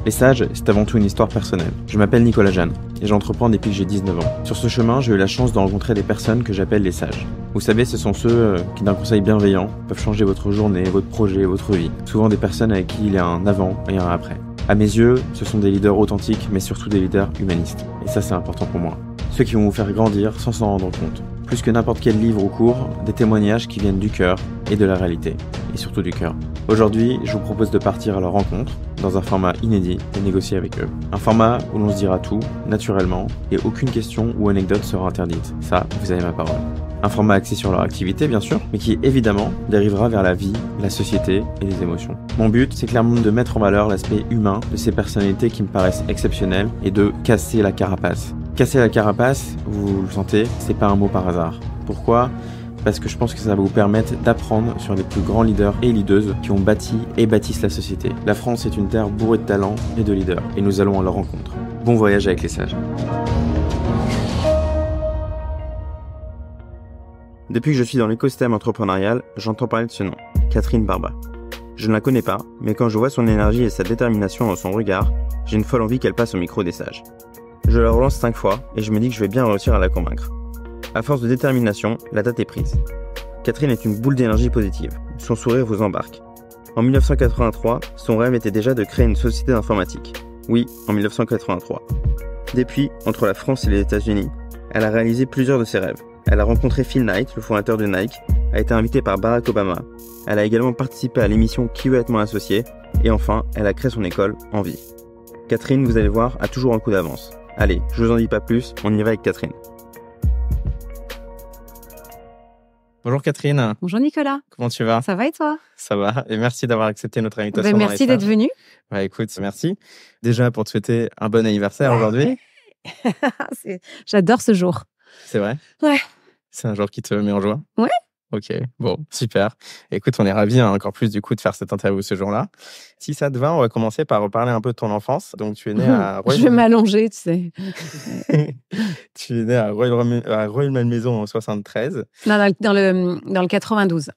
Les Sages, c'est avant tout une histoire personnelle. Je m'appelle Nicolas Jeanne et j'entreprends depuis que j'ai 19 ans. Sur ce chemin, j'ai eu la chance de rencontrer des personnes que j'appelle les Sages. Vous savez, ce sont ceux qui, d'un conseil bienveillant, peuvent changer votre journée, votre projet, votre vie. Souvent des personnes avec qui il y a un avant et un après. À mes yeux, ce sont des leaders authentiques, mais surtout des leaders humanistes. Et ça, c'est important pour moi. Ceux qui vont vous faire grandir sans s'en rendre compte. Plus que n'importe quel livre ou cours, des témoignages qui viennent du cœur et de la réalité. Et surtout du cœur. Aujourd'hui, je vous propose de partir à leur rencontre, dans un format inédit et négocier avec eux. Un format où l'on se dira tout, naturellement, et aucune question ou anecdote sera interdite. Ça, vous avez ma parole. Un format axé sur leur activité, bien sûr, mais qui, évidemment, dérivera vers la vie, la société et les émotions. Mon but, c'est clairement de mettre en valeur l'aspect humain de ces personnalités qui me paraissent exceptionnelles et de casser la carapace. Casser la carapace, vous le sentez, c'est pas un mot par hasard. Pourquoi ? Parce que je pense que ça va vous permettre d'apprendre sur les plus grands leaders et leaders qui ont bâti et bâtissent la société. La France est une terre bourrée de talents et de leaders, et nous allons à leur rencontre. Bon voyage avec les Sages. Depuis que je suis dans l'écosystème entrepreneurial, j'entends parler de ce nom, Catherine Barba. Je ne la connais pas, mais quand je vois son énergie et sa détermination dans son regard, j'ai une folle envie qu'elle passe au micro des Sages. Je la relance 5 fois et je me dis que je vais bien réussir à la convaincre. À force de détermination, la date est prise. Catherine est une boule d'énergie positive. Son sourire vous embarque. En 1983, son rêve était déjà de créer une société d'informatique. Oui, en 1983. Depuis, entre la France et les États-Unis, elle a réalisé plusieurs de ses rêves. Elle a rencontré Phil Knight, le fondateur de Nike, a été invitée par Barack Obama. Elle a également participé à l'émission Qui veut être mon associé ? Et enfin, elle a créé son école Envie. Catherine, vous allez voir, a toujours un coup d'avance. Allez, je vous en dis pas plus, on y va avec Catherine. Bonjour Catherine. Bonjour Nicolas. Comment tu vas ? Ça va et toi ? Ça va, et merci d'avoir accepté notre invitation. Merci d'être venu. Ouais, écoute, merci. Déjà pour te souhaiter un bon anniversaire aujourd'hui. J'adore ce jour. C'est vrai ? Ouais. C'est un jour qui te met en joie ? Ouais. Ok, bon, super. Écoute, on est ravis encore plus du coup de faire cette interview ce jour-là. Si ça te va, on va commencer par reparler un peu de ton enfance. Donc tu es né à Je vais m'allonger, tu sais. Tu es né à Rueil-Malmaison en 73. Non, dans le 92.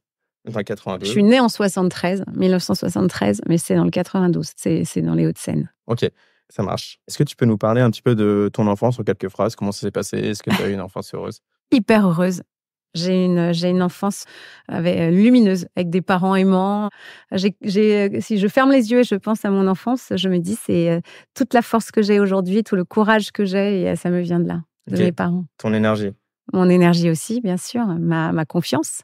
Dans le 92. Je suis née en 1973, mais c'est dans le 92. C'est dans les Hauts-de-Seine. Ok, ça marche. Est-ce que tu peux nous parler un petit peu de ton enfance en quelques phrases ? Comment ça s'est passé ? Est-ce que tu as eu une enfance heureuse ? Hyper heureuse. J'ai une enfance lumineuse, avec des parents aimants. Si je ferme les yeux et je pense à mon enfance, je me dis c'est toute la force que j'ai aujourd'hui, tout le courage que j'ai, et ça me vient de là, de mes parents. Ton énergie ? Mon énergie aussi, bien sûr, ma confiance.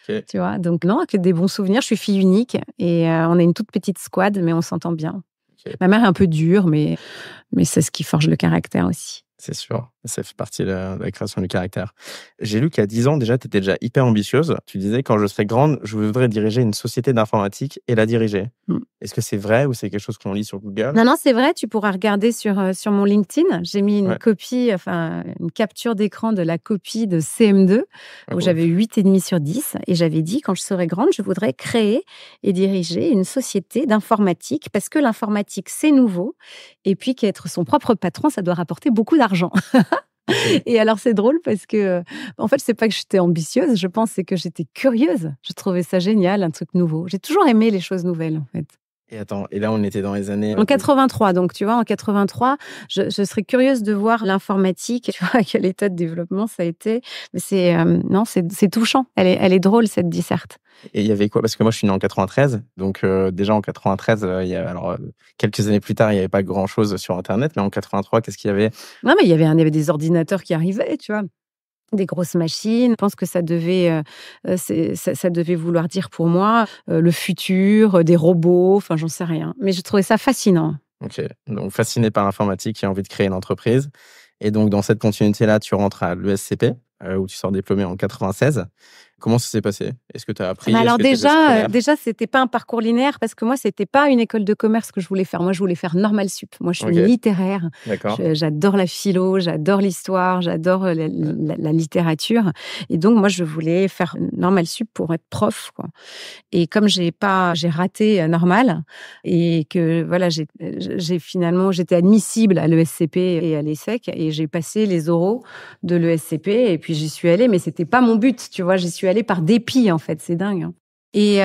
Okay. Tu vois, donc non, que des bons souvenirs. Je suis fille unique et on est une toute petite squad, mais on s'entend bien. Okay. Ma mère est un peu dure, mais c'est ce qui forge le caractère aussi. C'est sûr, ça fait partie de la création du caractère. J'ai lu qu'à 10 ans, déjà, tu étais déjà hyper ambitieuse. Tu disais, quand je serai grande, je voudrais diriger une société d'informatique et la diriger. Est-ce que c'est vrai ou c'est quelque chose qu'on lit sur Google ? Non, c'est vrai. Tu pourras regarder sur mon LinkedIn. J'ai mis une copie, une capture d'écran de la copie de CM2, où j'avais 8,5 sur 10. Et j'avais dit, quand je serai grande, je voudrais créer et diriger une société d'informatique, parce que l'informatique, c'est nouveau. Et puis, qu'être son propre patron, ça doit rapporter beaucoup d'argent. Et alors, c'est drôle parce que, en fait, c'est pas que j'étais ambitieuse, je pense, c'est que j'étais curieuse. Je trouvais ça génial, un truc nouveau. J'ai toujours aimé les choses nouvelles, en fait. Et là, on était dans les années... En 83, donc, tu vois, en 83, je serais curieuse de voir l'informatique, tu vois, à quel état de développement ça a été. Mais c'est touchant. Elle est drôle, cette disserte. Et il y avait quoi ? Parce que moi, je suis né en 93. Donc, déjà, en 93, quelques années plus tard, il n'y avait pas grand-chose sur Internet. Mais en 83, qu'est-ce qu'il y avait ? Non, mais il y avait des ordinateurs qui arrivaient, tu vois. Des grosses machines. Je pense que ça devait vouloir dire pour moi le futur, des robots, enfin, j'en sais rien. Mais je trouvais ça fascinant. Ok, donc fasciné par l'informatique et envie de créer une entreprise. Et donc, dans cette continuité-là, tu rentres à l'ESCP, où tu sors diplômé en 96. Comment ça s'est passé ? Est-ce que tu as appris ? Alors déjà, c'était pas un parcours linéaire, parce que moi, c'était pas une école de commerce que je voulais faire. Moi, je voulais faire Normal Sup. Moi, je suis littéraire. J'adore la philo, j'adore l'histoire, j'adore la littérature. Et donc, moi, je voulais faire Normal Sup pour être prof, quoi. Et comme j'ai raté Normal, et que voilà, j'étais admissible à l'ESCP et à l'ESSEC, et j'ai passé les oraux de l'ESCP, et puis j'y suis allée, mais c'était pas mon but, tu vois. J'y suis allée par dépit, en fait, c'est dingue. Et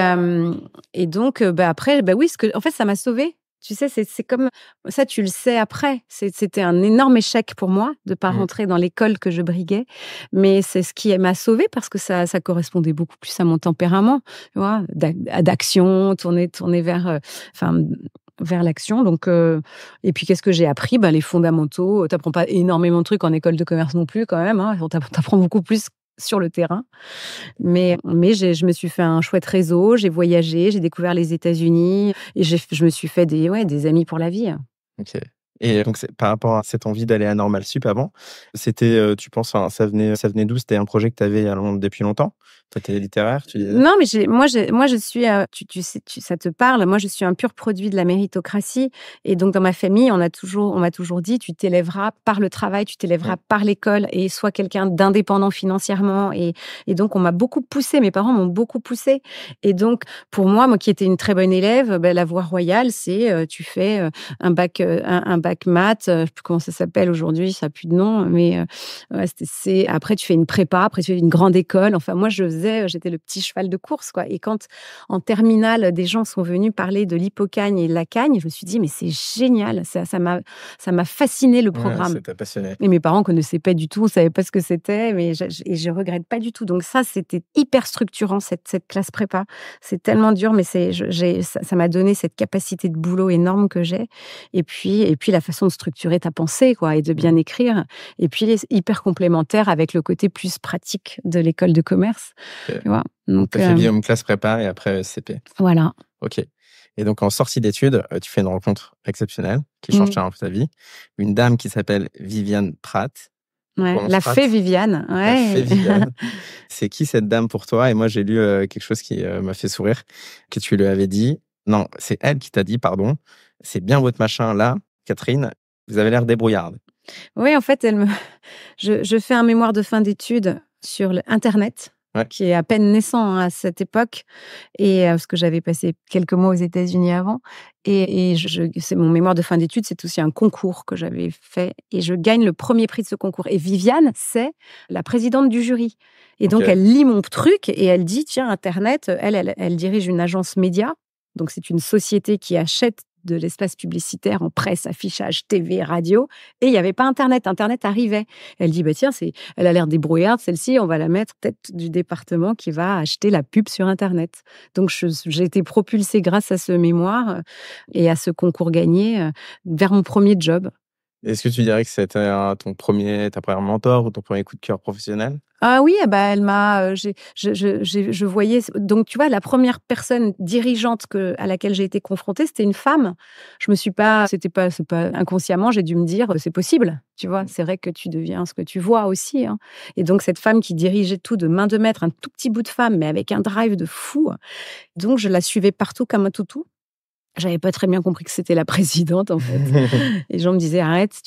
donc, après, oui, en fait, ça m'a sauvée. Tu sais, c'est comme ça, tu le sais après. C'était un énorme échec pour moi de ne pas rentrer dans l'école que je briguais. Mais c'est ce qui m'a sauvée parce que ça correspondait beaucoup plus à mon tempérament, tu vois, d'action, tourner vers, vers l'action. Donc, et puis, qu'est-ce que j'ai appris? Les fondamentaux. Tu n'apprends pas énormément de trucs en école de commerce non plus, quand même. Hein. Tu apprends beaucoup plus sur le terrain. Mais je me suis fait un chouette réseau, j'ai voyagé, j'ai découvert les États-Unis et je me suis fait des amis pour la vie. Ok. Et donc, par rapport à cette envie d'aller à Normal Sup avant, c'était, tu penses, ça venait d'où? C'était un projet que tu avais depuis longtemps? Tu étais littéraire, tu disais? Non, mais moi, je suis, tu sais, ça te parle, moi, je suis un pur produit de la méritocratie. Et donc, dans ma famille, on m'a toujours dit, tu t'élèveras par le travail, tu t'élèveras par l'école et sois quelqu'un d'indépendant financièrement. Et donc, on m'a beaucoup poussée, mes parents m'ont beaucoup poussée. Et donc, pour moi qui étais une très bonne élève, la voie royale, c'est tu fais un bac maths, je sais plus comment ça s'appelle aujourd'hui, ça n'a plus de nom, mais après, tu fais une prépa, après, tu fais une grande école. Enfin, moi, j'étais le petit cheval de course, quoi. Et quand, en terminale, des gens sont venus parler de l'hypocagne et de la cagne, je me suis dit, mais c'est génial, ça m'a fasciné le programme. Ça t'a passionné. Et mes parents ne connaissaient pas du tout, ne savaient pas ce que c'était, mais je regrette pas du tout. Donc ça, c'était hyper structurant, cette classe prépa. C'est tellement dur, mais ça m'a donné cette capacité de boulot énorme que j'ai. Et puis la façon de structurer ta pensée, quoi, et de bien écrire. Et puis, hyper complémentaire avec le côté plus pratique de l'école de commerce. Okay. Tu vois, donc, tu as fait Guillaume classe prépa et après CP. Voilà. Ok. Et donc, en sortie d'études, tu fais une rencontre exceptionnelle qui change un peu ta vie. Une dame qui s'appelle Viviane Pratt. Ouais, la fée Viviane. Ouais. La fée Viviane. C'est qui cette dame pour toi? Et moi, j'ai lu quelque chose qui m'a fait sourire, que tu lui avais dit. Non, c'est elle qui t'a dit, pardon. C'est bien votre machin là, Catherine. Vous avez l'air débrouillarde. Oui, en fait, je fais un mémoire de fin d'études sur Internet, qui est à peine naissant à cette époque, et parce que j'avais passé quelques mois aux États-Unis avant. Et c'est mon mémoire de fin d'études, c'est aussi un concours que j'avais fait, et je gagne le premier prix de ce concours. Et Viviane, c'est la présidente du jury. Et donc, elle lit mon truc et elle dit, tiens, Internet, elle dirige une agence média. Donc, c'est une société qui achète de l'espace publicitaire en presse, affichage, TV, radio. Et il n'y avait pas Internet. Internet arrivait. Elle dit, tiens, elle a l'air débrouillarde, celle-ci, on va la mettre tête du département qui va acheter la pub sur Internet. Donc, j'ai été propulsée grâce à ce mémoire et à ce concours gagné vers mon premier job. Est-ce que tu dirais que c'était ta première mentor ou ton premier coup de cœur professionnel? Ah oui, elle m'a. Je voyais. Donc, tu vois, la première personne dirigeante à laquelle j'ai été confrontée, c'était une femme. Je me suis pas. C'est pas inconsciemment, j'ai dû me dire, c'est possible. Tu vois, c'est vrai que tu deviens ce que tu vois aussi. Hein. Et donc, cette femme qui dirigeait tout de main de maître, un tout petit bout de femme, mais avec un drive de fou. Donc, je la suivais partout comme un toutou. J'avais pas très bien compris que c'était la présidente, en fait. Et les gens me disaient, arrête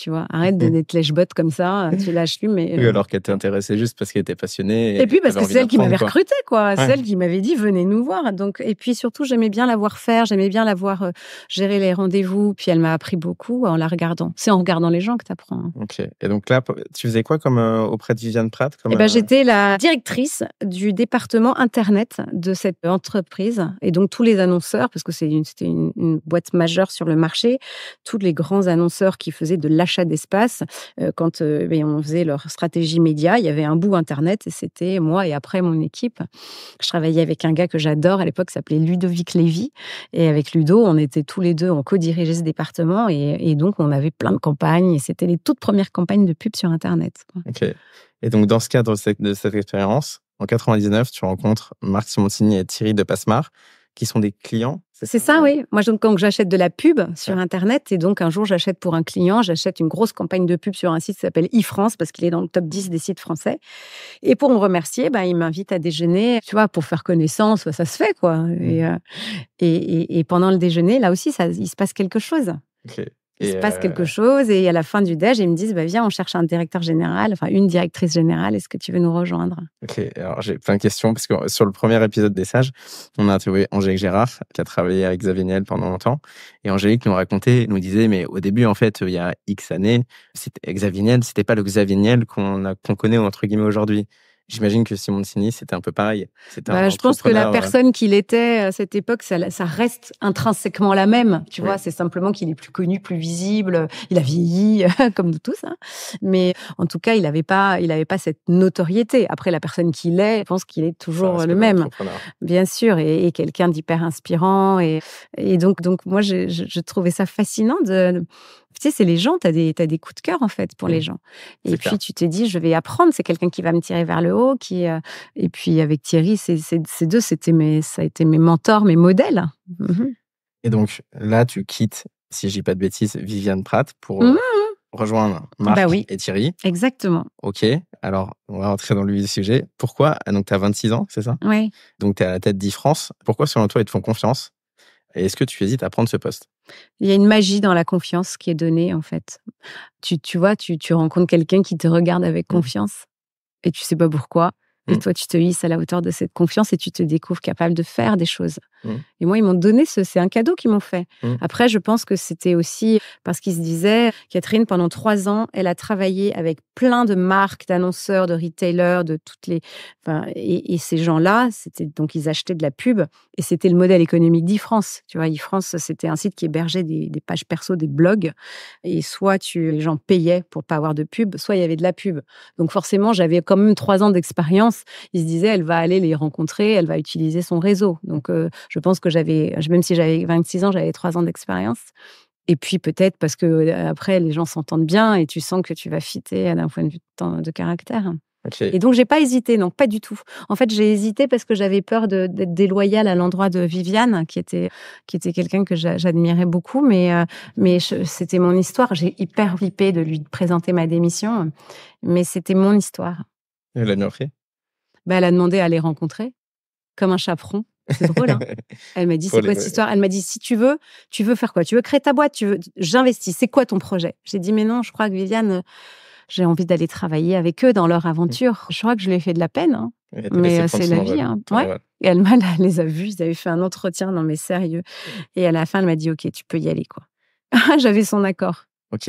d'être lèche-botte comme ça, tu lâches lui, mais... Oui, alors qu'elle t'intéressait juste parce qu'elle était passionnée. Et puis parce que c'est elle qui m'avait recrutée, quoi. C'est elle qui m'avait dit, venez nous voir. Donc, et puis surtout, j'aimais bien la voir faire, j'aimais bien la voir gérer les rendez-vous. Puis elle m'a appris beaucoup en la regardant. C'est en regardant les gens que tu apprends. Hein. Ok. Et donc là, tu faisais quoi comme auprès de Viviane Pratt j'étais la directrice du département Internet de cette entreprise. Et donc, tous les annonceurs, parce que c'était une boîte majeure sur le marché, tous les grands annonceurs qui faisaient de l'achat d'espace, quand on faisait leur stratégie média, il y avait un bout Internet et c'était moi et après mon équipe. Je travaillais avec un gars que j'adore à l'époque, qui s'appelait Ludovic Lévy, et avec Ludo, on était tous les deux, on co-dirigeait ce département et donc on avait plein de campagnes et c'était les toutes premières campagnes de pub sur Internet. Ok. Et donc dans ce cadre de cette expérience, en 99, tu rencontres Marc Simoncini et Thierry de Passemard, qui sont des clients. C'est ça, oui. Moi, donc, quand j'achète de la pub sur Internet, et donc un jour, j'achète pour un client, j'achète une grosse campagne de pub sur un site qui s'appelle eFrance, parce qu'il est dans le top 10 des sites français. Et pour me remercier, il m'invite à déjeuner, tu vois, pour faire connaissance, ça se fait, quoi. Et pendant le déjeuner, là aussi, il se passe quelque chose. Okay. Il se passe quelque chose et à la fin du déj, ils me disent viens, on cherche un directeur général, enfin une directrice générale, est-ce que tu veux nous rejoindre? Ok, alors j'ai plein de questions parce que sur le premier épisode des Sages, on a interviewé Angélique Gérard qui a travaillé avec Xavier Niel pendant longtemps et Angélique nous disait mais au début en fait il y a X années, Xavier Niel, c'était pas le Xavier Niel qu'on connaît entre guillemets aujourd'hui. J'imagine que Simoncini, c'était un peu pareil. Je pense que la personne qu'il était à cette époque, ça reste intrinsèquement la même. Tu vois, c'est simplement qu'il est plus connu, plus visible. Il a vieilli, comme nous tous. Hein. Mais en tout cas, il n'avait pas cette notoriété. Après, la personne qu'il est, je pense qu'il est toujours le même. Bien sûr, et quelqu'un d'hyper inspirant. Et donc moi, je trouvais ça fascinant de... Tu sais, c'est les gens, t'as des coups de cœur, en fait, pour les gens. Et puis, tu te dis, je vais apprendre, c'est quelqu'un qui va me tirer vers le haut. Et puis, avec Thierry, ces deux, ça a été mes mentors, mes modèles. Et donc, là, tu quittes, si je dis pas de bêtises, Viviane Pratt pour rejoindre Marc et Thierry. Exactement. OK. Alors, on va rentrer dans le vif du sujet. Pourquoi? Donc, tu as 26 ans, c'est ça? Oui. Donc, tu es à la tête d'e-France. Pourquoi, selon toi, ils te font confiance? Et est-ce que tu hésites à prendre ce poste? Il y a une magie dans la confiance qui est donnée, en fait. Tu vois, tu rencontres quelqu'un qui te regarde avec confiance et tu sais pas pourquoi. Et toi, tu te hisses à la hauteur de cette confiance et tu te découvres capable de faire des choses. Et moi, ils m'ont donné c'est un cadeau qu'ils m'ont fait. Après, je pense que c'était aussi parce qu'ils se disaient, Catherine, pendant 3 ans, elle a travaillé avec plein de marques, d'annonceurs, de retailers, de toutes les... et ces gens-là, donc ils achetaient de la pub et c'était le modèle économique d'e-France. Tu vois, e-France, c'était un site qui hébergeait des pages perso, des blogs. Et soit les gens payaient pour pas avoir de pub, soit il y avait de la pub. Donc forcément, j'avais quand même 3 ans d'expérience. Ils se disaient, elle va aller les rencontrer, elle va utiliser son réseau. Donc, je pense que même si j'avais 26 ans, j'avais 3 ans d'expérience. Et puis, peut-être parce que après, les gens s'entendent bien et tu sens que tu vas fitter d'un point de vue de caractère. Okay. Et donc, j'ai pas hésité, non, pas du tout. En fait, j'ai hésité parce que j'avais peur d'être déloyale à l'endroit de Viviane, qui était quelqu'un que j'admirais beaucoup, mais c'était mon histoire. J'ai hyper flippé de lui présenter ma démission, mais c'était mon histoire. Elle a bien fait. Elle a demandé à les rencontrer, comme un chaperon. C'est drôle, hein. Elle m'a dit, c'est quoi cette histoire? Elle m'a dit, si tu veux faire quoi? Tu veux créer ta boîte? J'investis. C'est quoi ton projet? J'ai dit, mais non, je crois que Viviane, j'ai envie d'aller travailler avec eux dans leur aventure. Je crois que je lui ai fait de la peine, hein. Mais c'est la vie, hein. Ouais. Et elle les a vus, ils avaient fait un entretien, non mais sérieux. Et à la fin, elle m'a dit, OK, tu peux y aller, quoi. J'avais son accord. OK.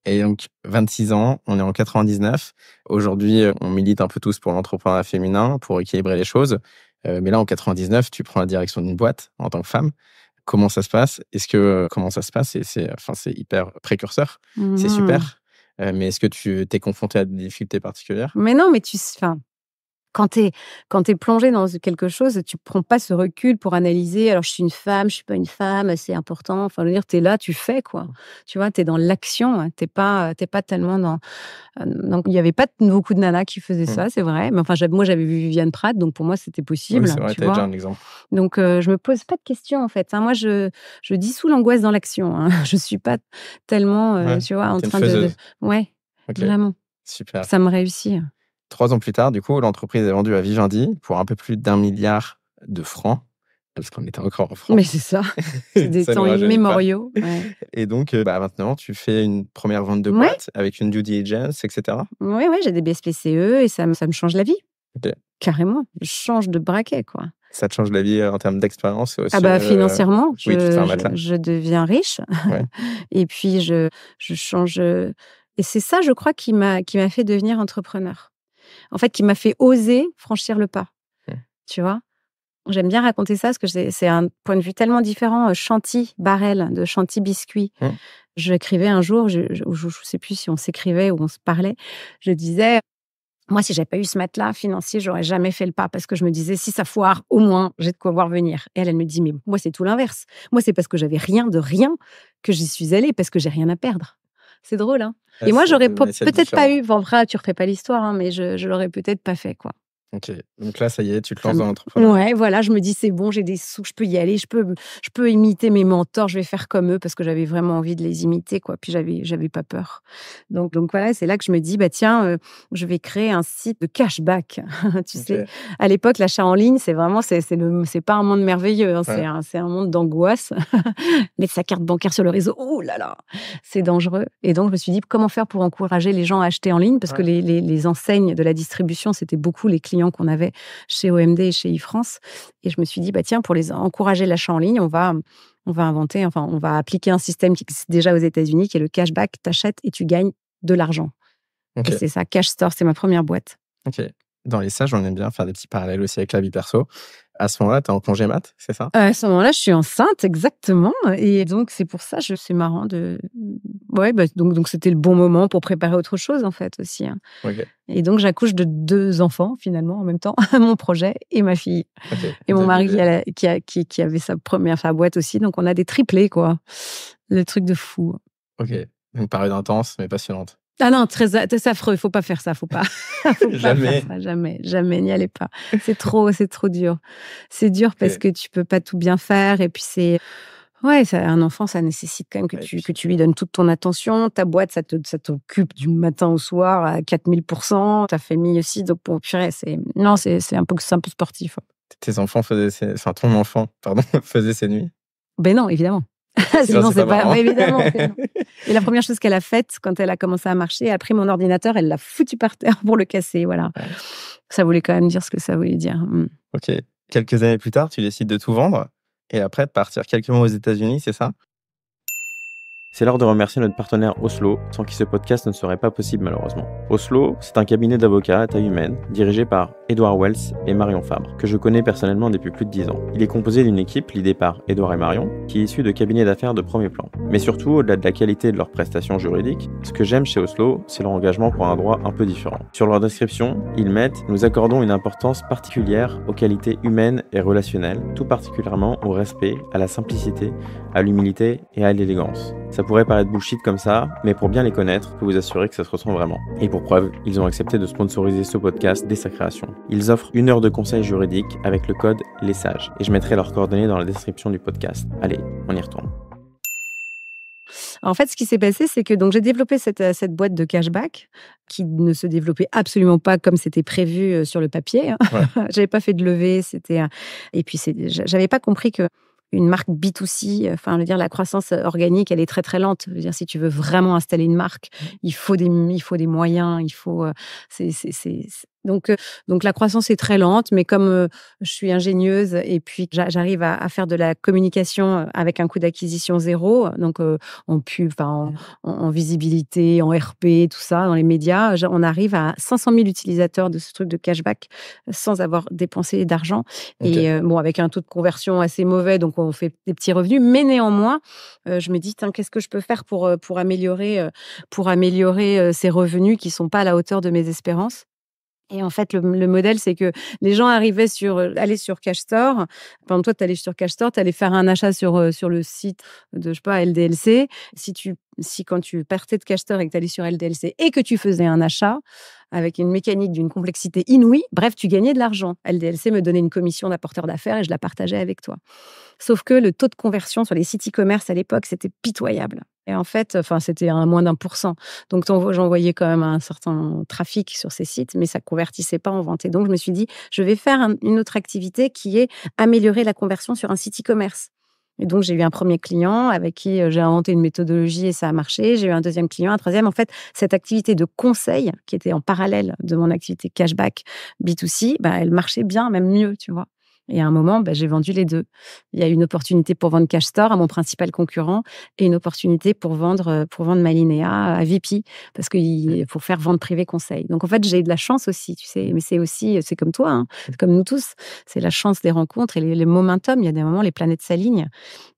Et donc, 26 ans, on est en 99. Aujourd'hui, on milite un peu tous pour l'entrepreneuriat féminin, pour équilibrer les choses. Mais là, en 99, tu prends la direction d'une boîte en tant que femme. Comment ça se passe? Comment ça se passe? C'est hyper précurseur. C'est super. Mais est-ce que tu t'es confronté à des difficultés particulières? Mais non, mais quand t'es plongé dans quelque chose, tu prends pas ce recul pour analyser. Alors, je suis une femme, je suis pas une femme, c'est important. Enfin, je veux dire, t'es là, tu fais, quoi. Tu vois, t'es dans l'action. Hein. T'es pas tellement dans... Donc, il y avait pas beaucoup de nanas qui faisaient ça, c'est vrai. Mais enfin, moi, j'avais vu Viviane Pratt, donc pour moi, c'était possible. Oui, c'est vrai, t'as déjà un exemple. Donc, je me pose pas de questions, en fait. Hein. Moi, je dissous l'angoisse dans l'action. Hein. Je suis pas tellement, tu vois, en train de... Ouais, okay. Vraiment. Super. Ça me réussit. 3 ans plus tard, du coup, l'entreprise est vendue à Vivendi pour un peu plus d'1 milliard de francs, parce qu'on était encore en France. Mais c'est ça, c'est des temps immémoriaux. Ouais. Et donc, maintenant, tu fais une première vente de boîte avec une due diligence, etc. Oui, j'ai des BSPCE et ça me change la vie. Okay. Carrément, je change de braquet, quoi. Ça te change la vie en termes d'expérience aussi? Financièrement, oui, je deviens riche. Ouais. Et puis, je change... Et c'est ça, je crois, qui m'a fait devenir entrepreneur. En fait, qui m'a fait oser franchir le pas. Tu vois? J'aime bien raconter ça parce que c'est un point de vue tellement différent. Chanty Barrel de Chanty Biscuit. J'écrivais un jour, je ne sais plus si on s'écrivait ou on se parlait. Je disais, moi, si j'avais pas eu ce matelas financier, j'aurais jamais fait le pas parce que je me disais, si ça foire, au moins, j'ai de quoi voir venir. Et elle me dit, mais moi, c'est tout l'inverse. Moi, c'est parce que j'avais rien de rien que j'y suis allée parce que j'ai rien à perdre. C'est drôle, hein. Et moi, j'aurais peut-être pas eu... Bon, vrai, tu refais pas l'histoire, hein, mais je l'aurais peut-être pas fait, quoi. Ok. Donc là, ça y est, tu te lances dans l'entrepreneuriat. Ouais, voilà, je me dis, c'est bon, j'ai des sous, je peux y aller, je peux imiter mes mentors, je vais faire comme eux parce que j'avais vraiment envie de les imiter, quoi. Puis j'avais pas peur. Donc voilà, c'est là que je me dis, tiens, je vais créer un site de cashback. Tu sais, à l'époque, l'achat en ligne, c'est vraiment, c'est pas un monde merveilleux, hein, c'est un monde d'angoisse. Mettre sa carte bancaire sur le réseau, oh là là, c'est dangereux. Et donc, je me suis dit, comment faire pour encourager les gens à acheter en ligne? Parce que les enseignes de la distribution, c'était beaucoup les clients qu'on avait chez OMD et chez e-France. Et je me suis dit, tiens, pour les encourager l'achat en ligne, on va appliquer un système qui existe déjà aux États-Unis, qui est le cashback. T'achètes et tu gagnes de l'argent. Okay. Et c'est ça, Cash Store, c'est ma première boîte. Ok. Dans les sages, on aime bien faire des petits parallèles aussi avec la vie perso. À ce moment-là, tu es en congé mat, c'est ça? À ce moment-là, je suis enceinte, exactement. Et donc, c'est pour ça, c'est marrant de... Ouais, donc c'était le bon moment pour préparer autre chose, en fait, aussi. Hein. Okay. Et donc, j'accouche de 2 enfants, finalement, en même temps, mon projet et ma fille. Okay. Et mon mari qui avait sa boîte aussi. Donc, on a des triplés, quoi. Le truc de fou. Ok. Une période intense, mais passionnante. Ah non, très affreux. Il faut pas faire ça. Faut pas jamais. Pas faire ça, jamais. N'y allez pas. C'est trop dur. C'est dur parce que tu peux pas tout bien faire. Et puis un enfant, ça nécessite quand même que tu lui donnes toute ton attention. Ta boîte, ça t'occupe du matin au soir à 4000%. Ta famille aussi. Donc pour purée, c'est un peu sportif. Ton enfant faisait ses nuits? Ben non, évidemment. Sinon, c'est pas évidemment. Et la première chose qu'elle a faite quand elle a commencé à marcher, elle a pris mon ordinateur, elle l'a foutu par terre pour le casser. Voilà. Ouais. Ça voulait quand même dire ce que ça voulait dire. Ok. Quelques années plus tard, tu décides de tout vendre et après de partir quelques mois aux États-Unis, c'est ça? C'est l'heure de remercier notre partenaire Oslo, sans qui ce podcast ne serait pas possible malheureusement. Oslo, c'est un cabinet d'avocats à taille humaine, dirigé par Edouard Wells et Marion Fabre, que je connais personnellement depuis plus de 10 ans. Il est composé d'une équipe l'idée par Edouard et Marion, qui est issue de cabinets d'affaires de premier plan. Mais surtout, au-delà de la qualité de leurs prestations juridiques, ce que j'aime chez Oslo, c'est leur engagement pour un droit un peu différent. Sur leur description, ils mettent « Nous accordons une importance particulière aux qualités humaines et relationnelles, tout particulièrement au respect, à la simplicité, à l'humilité et à l'élégance. » Ça pourrait paraître bullshit comme ça, mais pour bien les connaître, je peux vous assurer que ça se ressent vraiment. Et pour preuve, ils ont accepté de sponsoriser ce podcast dès sa création. Ils offrent 1 heure de conseils juridiques avec le code Les Sages. Et je mettrai leurs coordonnées dans la description du podcast. Allez, on y retourne. En fait, ce qui s'est passé, c'est que donc j'ai développé cette boîte de cashback qui ne se développait absolument pas comme c'était prévu sur le papier. Ouais. J'avais pas fait de levée, et puis j'avais pas compris que une marque B2C, la croissance organique, elle est très très lente. Je veux dire, si tu veux vraiment installer une marque, il faut des moyens, Donc la croissance est très lente, mais comme je suis ingénieuse et puis j'arrive à faire de la communication avec un coût d'acquisition zéro, donc en pub, en visibilité, en RP, tout ça, dans les médias, on arrive à 500 000 utilisateurs de ce truc de cashback sans avoir dépensé d'argent. Okay. Et avec un taux de conversion assez mauvais, donc on fait des petits revenus, mais néanmoins, je me dis, qu'est-ce que je peux faire pour améliorer ces revenus qui sont pas à la hauteur de mes espérances. Et en fait, le modèle, c'est que les gens allaient sur CashStore. Par exemple, toi, tu allais sur CashStore, tu allais faire un achat sur le site de, LDLC. Si quand tu partais de CashStore et que tu allais sur LDLC et que tu faisais un achat avec une mécanique d'une complexité inouïe, bref, tu gagnais de l'argent. LDLC me donnait une commission d'apporteur d'affaires et je la partageais avec toi. Sauf que le taux de conversion sur les sites e-commerce à l'époque, c'était pitoyable. Et en fait, c'était à moins d'1%. Donc, j'envoyais quand même un certain trafic sur ces sites, mais ça ne convertissait pas en vente. Et donc, je me suis dit, je vais faire une autre activité qui est améliorer la conversion sur un site e-commerce. Et donc, j'ai eu un premier client avec qui j'ai inventé une méthodologie et ça a marché. J'ai eu un deuxième client, un troisième. En fait, cette activité de conseil qui était en parallèle de mon activité cashback B2C, elle marchait bien, même mieux, tu vois. Et à un moment, j'ai vendu les deux. Il y a une opportunité pour vendre CashStore à mon principal concurrent et une opportunité pour vendre Malinea à VP parce qu'il faut faire vente privée conseil. Donc, en fait, j'ai eu de la chance aussi, tu sais. Mais c'est comme toi, hein, comme nous tous. C'est la chance des rencontres et les momentum. Il y a des moments, les planètes s'alignent.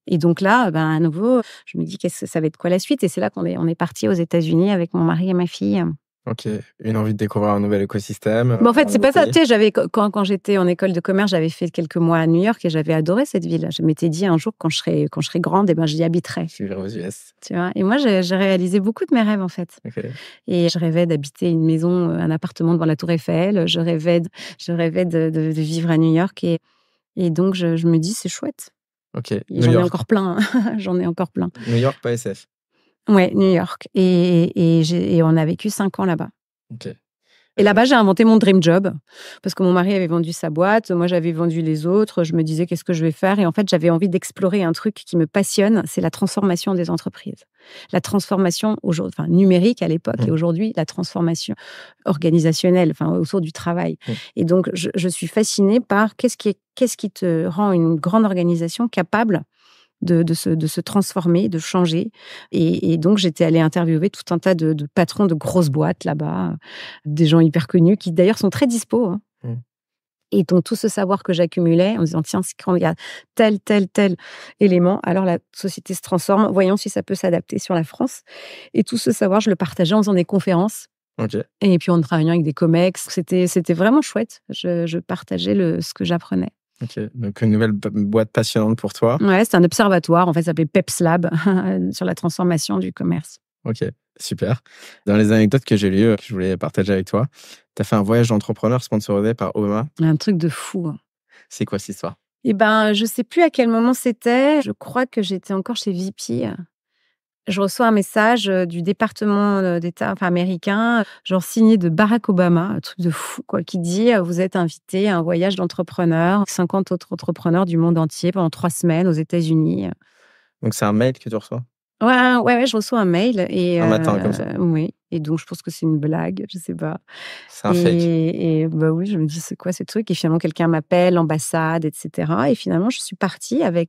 Et donc là, à nouveau, je me dis, ça va être quoi la suite? Et c'est là qu'on est parti aux États-Unis avec mon mari et ma fille. Ok, une envie de découvrir un nouvel écosystème. En fait, c'est pas ça. Tu sais, quand j'étais en école de commerce, j'avais fait quelques mois à New York et j'avais adoré cette ville. Je m'étais dit un jour, quand je serai grande, j'y habiterai. Je vivrai aux US. Tu vois. Et moi, j'ai réalisé beaucoup de mes rêves, en fait. Okay. Et je rêvais d'habiter une maison, un appartement devant la Tour Eiffel. Je rêvais de vivre à New York. Et donc, je me dis, c'est chouette. Ok. J'en ai encore plein. J'en ai encore plein. New York, pas SF. Ouais, New York. Et on a vécu 5 ans là-bas. Ok. Et là-bas, j'ai inventé mon dream job parce que mon mari avait vendu sa boîte, moi j'avais vendu les autres. Je me disais qu'est-ce que je vais faire et en fait j'avais envie d'explorer un truc qui me passionne, c'est la transformation des entreprises, la transformation numérique à l'époque et aujourd'hui la transformation organisationnelle, autour du travail. Et donc je suis fascinée par qu'est-ce qui te rend une grande organisation capable de se transformer, de changer. Et donc, j'étais allée interviewer tout un tas de patrons de grosses boîtes là-bas, des gens hyper connus qui d'ailleurs sont très dispo. Hein. Et donc, tout ce savoir que j'accumulais en me disant, tiens, quand il y a tel élément, alors la société se transforme, voyons si ça peut s'adapter sur la France. Et tout ce savoir, je le partageais en faisant des conférences. Okay. Et puis, en travaillant avec des comex. C'était vraiment chouette. Je partageais ce que j'apprenais. Ok, donc une nouvelle boîte passionnante pour toi. Ouais, c'est un observatoire, en fait, ça s'appelait Peps Lab, sur la transformation du commerce. Ok, super. Dans les anecdotes que j'ai lues, que je voulais partager avec toi, tu as fait un voyage d'entrepreneur sponsorisé par Obama. Un truc de fou. C'est quoi cette histoire? Eh ben, je sais plus à quel moment c'était. Je crois que j'étais encore chez VP. Je reçois un message du département d'État américain, genre signé de Barack Obama, un truc de fou, quoi, qui dit « Vous êtes invité à un voyage d'entrepreneurs, 50 autres entrepreneurs du monde entier pendant 3 semaines aux États-Unis. » Donc, c'est un mail que tu reçois? Ouais, je reçois un mail. Et, un matin, comme ça? Oui, et donc je pense que c'est une blague, je sais pas. C'est un fake. Et bah oui, je me dis, c'est quoi ce truc? Et finalement, quelqu'un m'appelle, l'ambassade, etc. Et finalement, je suis partie avec...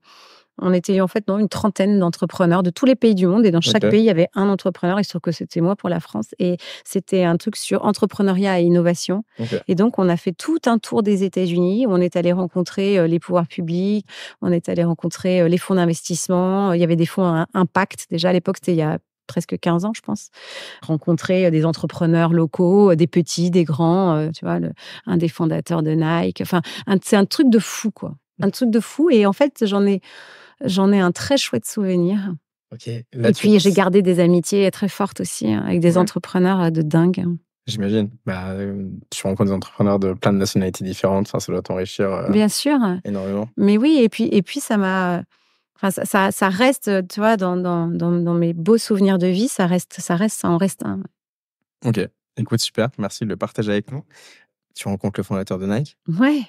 On était en fait une trentaine d'entrepreneurs de tous les pays du monde. Et dans chaque pays, il y avait un entrepreneur. Il se trouve que c'était moi pour la France. Et c'était un truc sur entrepreneuriat et innovation. Et donc, on a fait tout un tour des États-Unis. On est allé rencontrer les pouvoirs publics. On est allé rencontrer les fonds d'investissement. Il y avait des fonds à impact. Déjà, à l'époque, c'était il y a presque 15 ans, je pense. Rencontrer des entrepreneurs locaux, des petits, des grands. Tu vois, un des fondateurs de Nike. Enfin, c'est un truc de fou, quoi. Un truc de fou. Et en fait, j'en ai un très chouette souvenir. Okay. Et puis, j'ai gardé des amitiés très fortes aussi avec des entrepreneurs de dingue. J'imagine. Tu rencontres des entrepreneurs de plein de nationalités différentes. Ça doit t'enrichir bien sûr. Énormément. Mais oui, et puis ça m'a... Enfin, ça reste, tu vois, dans mes beaux souvenirs de vie, ça en reste un. Ok. Écoute, super. Merci de le partager avec nous. Tu rencontres le fondateur de Nike? Ouais.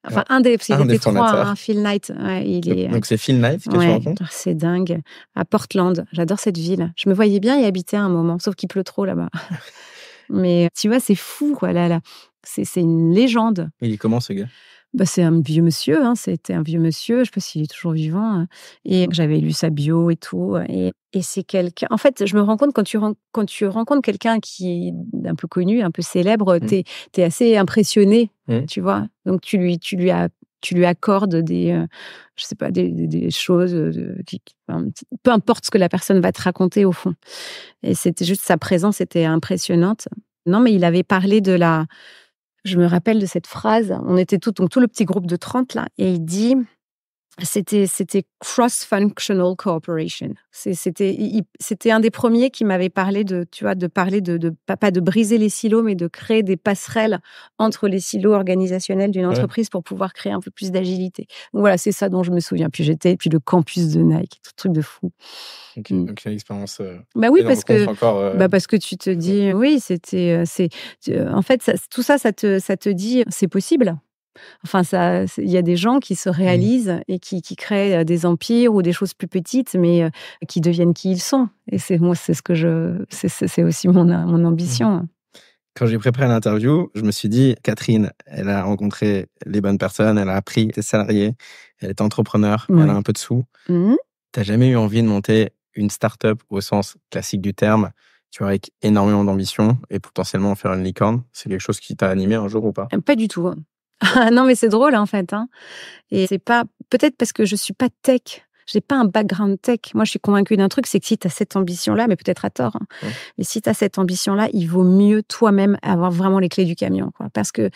Enfin, il était 3, Phil Knight. Ouais, donc, c'est Phil Knight que tu rencontres? C'est dingue. À Portland. J'adore cette ville. Je me voyais bien y habiter à un moment, sauf qu'il pleut trop là-bas. Mais tu vois, c'est fou, quoi. Là. C'est une légende. Il est comment, ce gars? C'est un vieux monsieur. C'était un vieux monsieur. Je ne sais pas s'il est toujours vivant. Et j'avais lu sa bio et tout. Et c'est quelqu'un... En fait, je me rends compte, quand tu rencontres quelqu'un qui est un peu connu, un peu célèbre, t'es assez impressionné, tu vois. Donc, tu lui accordes des choses, peu importe ce que la personne va te raconter au fond. Et c'était juste sa présence était impressionnante. Non, mais il avait parlé je me rappelle de cette phrase. On était tout le petit groupe de 30 là, et il dit, c'était cross-functional cooperation. C'était un des premiers qui m'avait parlé de parler de pas de briser les silos, mais de créer des passerelles entre les silos organisationnels d'une entreprise pour pouvoir créer un peu plus d'agilité. Donc voilà, c'est ça dont je me souviens. Puis le campus de Nike, tout truc de fou. Okay, donc une expérience. Oui, parce que tu te dis, oui, en fait, tout ça te dit, c'est possible. Enfin, il y a des gens qui se réalisent et qui créent des empires ou des choses plus petites, mais qui deviennent qui ils sont. Et c'est aussi mon ambition. Quand j'ai préparé l'interview, je me suis dit, Catherine, elle a rencontré les bonnes personnes, elle a appris des salariés, elle est entrepreneur, elle a un peu de sous. T'as jamais eu envie de monter une start-up au sens classique du terme, tu vois, avec énormément d'ambition et potentiellement faire une licorne? C'est quelque chose qui t'a animé un jour ou pas? Pas du tout. Non, mais c'est drôle, en fait. Et c'est pas... Peut-être parce que je suis pas tech. Je n'ai pas un background tech. Moi, je suis convaincue d'un truc, c'est que si tu as cette ambition-là, mais peut-être à tort, mais si tu as cette ambition-là, il vaut mieux toi-même avoir vraiment les clés du camion, quoi. Parce que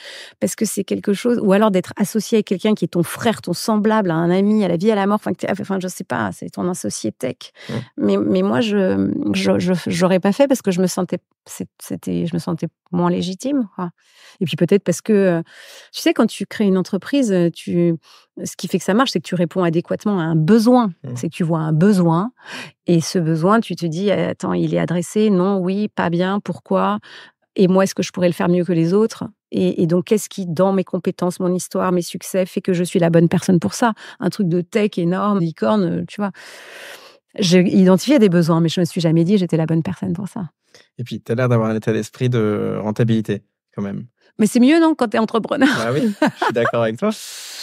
c'est quelque chose... Ou alors d'être associé avec quelqu'un qui est ton frère, ton semblable, un ami, à la vie, à la mort. Enfin, je sais pas, c'est ton associé tech. Mais moi, je n'aurais pas fait parce que je me sentais moins légitime, quoi. Et puis peut-être parce que, tu sais, quand tu crées une entreprise, ce qui fait que ça marche, c'est que tu réponds adéquatement à un besoin. C'est que tu vois un besoin, et ce besoin, tu te dis, attends, il est adressé, non, oui, pas bien, pourquoi? Et moi, est-ce que je pourrais le faire mieux que les autres? Et donc, qu'est-ce qui, dans mes compétences, mon histoire, mes succès, fait que je suis la bonne personne pour ça? Un truc de tech énorme, licorne, tu vois. J'ai identifié des besoins, mais je me suis jamais dit j'étais la bonne personne pour ça. Et puis, tu as l'air d'avoir un état d'esprit de rentabilité, quand même. Mais c'est mieux, non, quand tu es entrepreneur? Ah oui, je suis d'accord avec toi.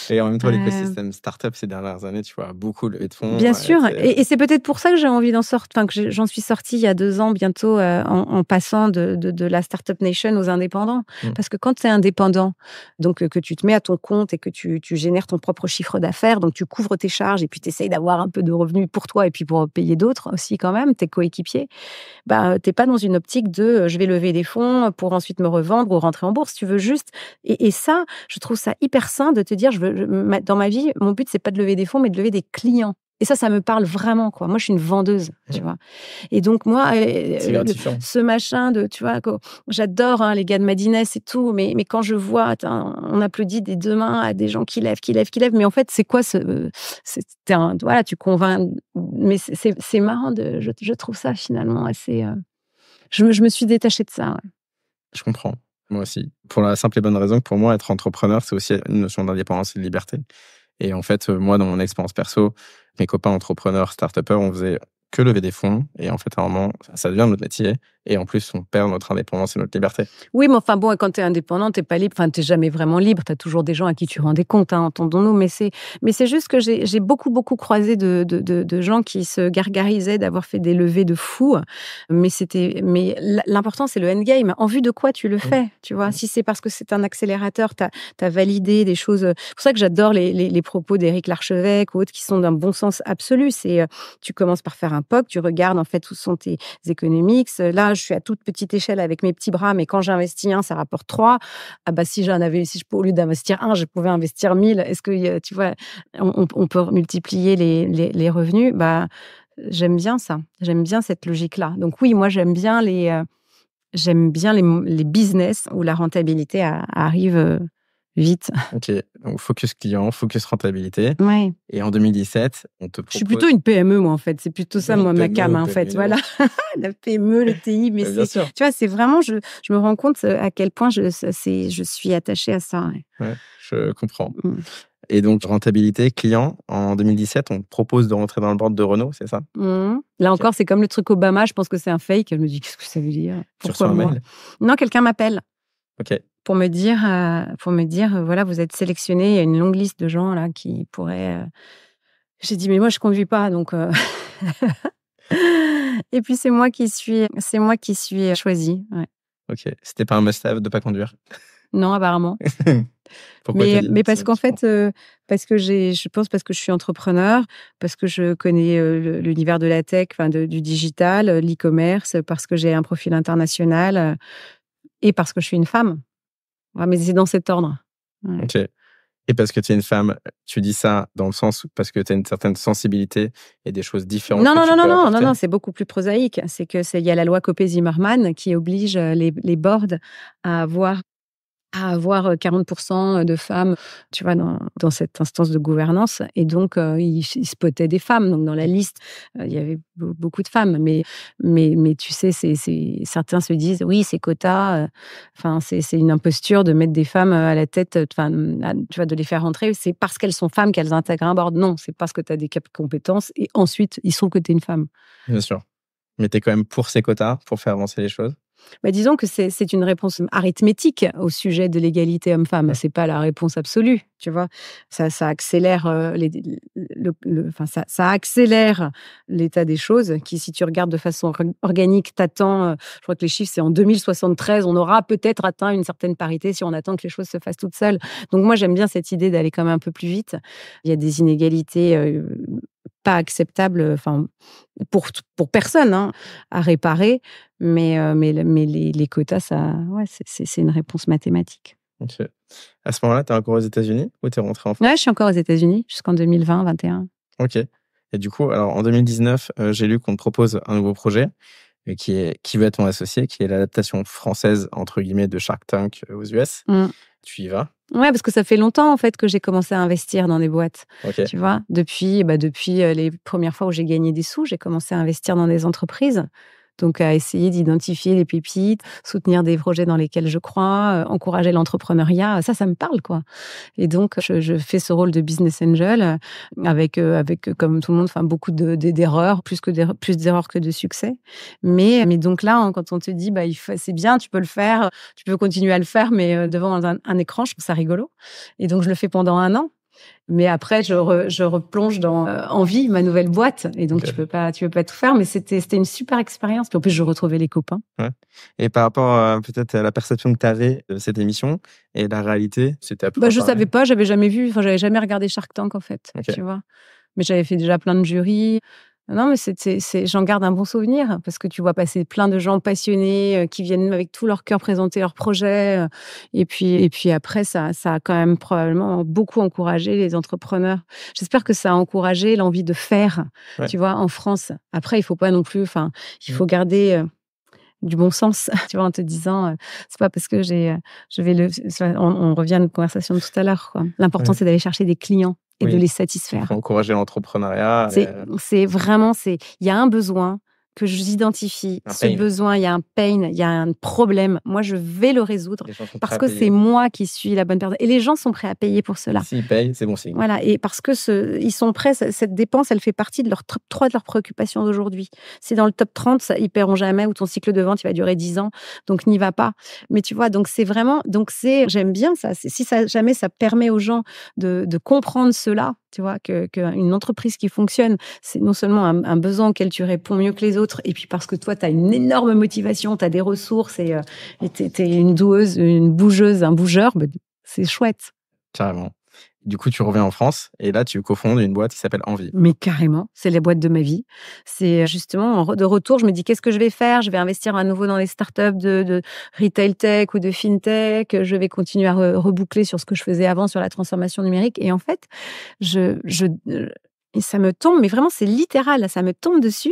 Et en même temps, l'écosystème startup ces dernières années, tu vois, beaucoup levé de fonds. Bien sûr. Et c'est peut-être pour ça que j'ai envie d'en sortir, que j'en suis sortie il y a 2 ans bientôt, en passant de la Startup Nation aux indépendants. Parce que quand tu es indépendant, donc que tu te mets à ton compte et que tu génères ton propre chiffre d'affaires, donc tu couvres tes charges et puis tu essayes d'avoir un peu de revenus pour toi et puis pour payer d'autres aussi quand même, tes coéquipiers, t'es pas dans une optique de je vais lever des fonds pour ensuite me revendre ou rentrer en bourse. Tu veux juste... Et ça, je trouve ça hyper sain de te dire, dans ma vie, mon but, c'est pas de lever des fonds, mais de lever des clients. Et ça me parle vraiment, quoi. Moi, je suis une vendeuse, tu vois. Et donc, moi, ce machin tu vois, j'adore les gars de Madines et tout, mais quand je vois, on applaudit des 2 mains à des gens qui lèvent, mais en fait, c'est quoi voilà, tu convaincs, mais c'est marrant, je trouve ça finalement assez... Je me suis détachée de ça, ouais. Je comprends. Moi aussi. Pour la simple et bonne raison que pour moi, être entrepreneur, c'est aussi une notion d'indépendance et de liberté. Et en fait, moi, dans mon expérience perso, mes copains entrepreneurs, start-upers, on faisait que lever des fonds. Et en fait, à un moment, ça devient notre métier. Et en plus, on perd notre indépendance et notre liberté. Oui, mais enfin bon, quand tu es indépendant, tu n'es pas libre. Enfin, tu n'es jamais vraiment libre. Tu as toujours des gens à qui tu rends des comptes, entendons-nous. Mais c'est juste que j'ai beaucoup croisé de gens qui se gargarisaient d'avoir fait des levées de fous. Mais l'important, c'est le endgame. En vue de quoi tu le fais, tu vois. Si c'est parce que c'est un accélérateur, tu as validé des choses. C'est pour ça que j'adore les propos d'Éric Larchevêque ou autres qui sont d'un bon sens absolu. C'est tu commences par faire un POC, tu regardes en fait où sont tes economics. Là, je suis à toute petite échelle avec mes petits bras, mais quand j'investis 1, ça rapporte 3. Ah bah si au lieu d'investir 1, je pouvais investir 1000. Est-ce que tu vois, on peut multiplier les revenus? J'aime bien ça. J'aime bien cette logique-là. Donc oui, moi j'aime bien les business où la rentabilité arrive vite. Ok, donc focus client, focus rentabilité. Ouais. Et en 2017, on te propose... Je suis plutôt une PME, moi, en fait. C'est plutôt ça, moi, ma cam, en fait. Voilà. La PME, le TI, mais tu vois, c'est vraiment... Je me rends compte à quel point je suis attachée à ça. Ouais, je comprends. Et donc, rentabilité, client, en 2017, on te propose de rentrer dans le board de Renault, c'est ça? Là encore, c'est comme le truc Obama. Je pense que c'est un fake. Je me dis, qu'est-ce que ça veut dire? Pourquoi moi? Mail? Non, quelqu'un m'appelle. Ok. Pour me dire, voilà, vous êtes sélectionné. Il y a une longue liste de gens là qui pourraient. J'ai dit, mais moi je conduis pas, donc. Et puis c'est moi qui suis choisie. Ouais. Ok. C'était pas un must-have de pas conduire? Non, apparemment. Pourquoi mais parce qu'en fait, parce que je suis entrepreneur, parce que je connais l'univers de la tech, du digital, l'e-commerce, parce que j'ai un profil international et parce que je suis une femme. Ouais, mais c'est dans cet ordre. Ouais. Ok. Et parce que tu es une femme, tu dis ça dans le sens parce que tu as une certaine sensibilité et des choses différentes. Non, c'est beaucoup plus prosaïque. C'est que il y a la loi Copé-Zimmermann qui oblige les boards à avoir 40% de femmes, tu vois, dans cette instance de gouvernance. Et donc, ils spottaient des femmes. Donc, dans la liste, il y avait beaucoup de femmes. Mais tu sais, certains se disent, oui, c'est quota. C'est une imposture de mettre des femmes à la tête, tu vois, de les faire rentrer. C'est parce qu'elles sont femmes qu'elles intègrent un board. Non, c'est parce que tu as des compétences. Et ensuite, ils sont que tu es une femme. Bien sûr. Mais tu es quand même pour ces quotas, pour faire avancer les choses? Disons que c'est une réponse arithmétique au sujet de l'égalité homme-femme. Ouais. C'est pas la réponse absolue, tu vois. Ça accélère ça accélère l'état des choses. Qui, si tu regardes de façon organique, t'attends. Je crois que les chiffres, c'est en 2073, on aura peut-être atteint une certaine parité si on attend que les choses se fassent toutes seules. Donc moi, j'aime bien cette idée d'aller quand même un peu plus vite. Il y a des inégalités pas acceptables, pour personne à réparer. Mais les quotas, c'est une réponse mathématique. Okay. À ce moment-là, tu es encore aux États-Unis ou tu es rentrée en France? Ouais, je suis encore aux États-Unis jusqu'en 2020-2021. Ok. Et du coup, alors en 2019, j'ai lu qu'on te propose un nouveau projet qui va être ton associé, qui est l'adaptation française, entre guillemets, de Shark Tank aux US. Tu y vas? Ouais, parce que ça fait longtemps, en fait, que j'ai commencé à investir dans des boîtes. Okay. Tu vois, depuis les premières fois où j'ai gagné des sous, j'ai commencé à investir dans des entreprises. Donc, à essayer d'identifier les pépites, soutenir des projets dans lesquels je crois, encourager l'entrepreneuriat, ça me parle, quoi. Et donc, je fais ce rôle de business angel avec comme tout le monde, beaucoup d'erreurs, plus d'erreurs que de succès. Mais donc là, quand on te dit, c'est bien, tu peux le faire, tu peux continuer à le faire, mais devant un écran, je trouve ça rigolo. Et donc, je le fais pendant 1 an. Mais après, je replonge dans Envie, ma nouvelle boîte. Et donc, tu peux pas tout faire. Mais c'était une super expérience. Puis en plus, je retrouvais les copains. Ouais. Et par rapport peut-être à la perception que tu avais de cette émission et la réalité, c'était à peu près je savais pas, j'avais jamais vu. J'avais jamais regardé Shark Tank, en fait. Tu vois. Mais j'avais fait déjà plein de jurys. Non, mais j'en garde un bon souvenir parce que tu vois passer plein de gens passionnés qui viennent avec tout leur cœur présenter leurs projets. Et puis après, ça a quand même probablement beaucoup encouragé les entrepreneurs. J'espère que ça a encouragé l'envie de faire, tu vois, en France. Après, il faut pas non plus, il faut garder du bon sens, tu vois, en te disant, c'est pas parce que on revient à notre conversation de tout à l'heure, quoi. L'important, c'est d'aller chercher des clients et de les satisfaire. Il faut encourager l'entrepreneuriat. C'est vraiment, il y a un besoin que j'identifie. Besoin, il y a un pain, il y a un problème. Moi, je vais le résoudre parce que c'est moi qui suis la bonne personne. Et les gens sont prêts à payer pour cela. S'ils payent, c'est bon signe. Voilà, et parce que ils sont prêts, cette dépense, elle fait partie de leur top 3 de leurs préoccupations d'aujourd'hui. C'est dans le top 30, ils paieront jamais, ou ton cycle de vente, il va durer 10 ans, donc n'y va pas. Mais tu vois, j'aime bien ça. Si jamais ça permet aux gens de comprendre cela, tu vois, qu'une entreprise qui fonctionne, c'est non seulement un besoin auquel tu réponds mieux que les autres, et puis parce que toi, tu as une énorme motivation, tu as des ressources, et tu es une doueuse, une bougeuse, un bougeur, c'est chouette. Carrément. Du coup, tu reviens en France, et là, tu cofondes une boîte qui s'appelle Envie. Mais carrément, c'est la boîte de ma vie. C'est justement, de retour, je me dis, qu'est-ce que je vais faire ? Je vais investir à nouveau dans les startups de retail tech ou de fintech. Je vais continuer à reboucler sur ce que je faisais avant, sur la transformation numérique. Et en fait, et ça me tombe, mais vraiment, c'est littéral, là, ça me tombe dessus.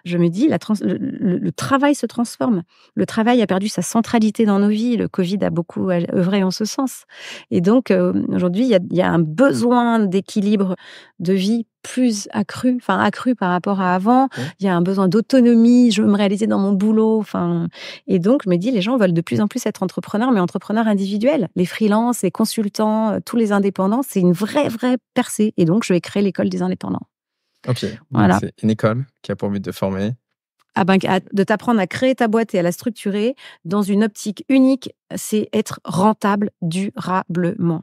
Je me dis, le travail se transforme. Le travail a perdu sa centralité dans nos vies. Le Covid a beaucoup œuvré en ce sens. Et donc, aujourd'hui, il y a un besoin d'équilibre de vie plus accru par rapport à avant. Il y a un besoin d'autonomie. Je veux me réaliser dans mon boulot. Et donc, je me dis, les gens veulent de plus en plus être entrepreneurs, mais entrepreneurs individuels. Les freelances, les consultants, tous les indépendants, c'est une vraie percée. Et donc, je vais créer l'école des indépendants. Ok. Voilà. Donc, c'est une école qui a pour but de former. De t'apprendre à créer ta boîte et à la structurer dans une optique unique, c'est être rentable durablement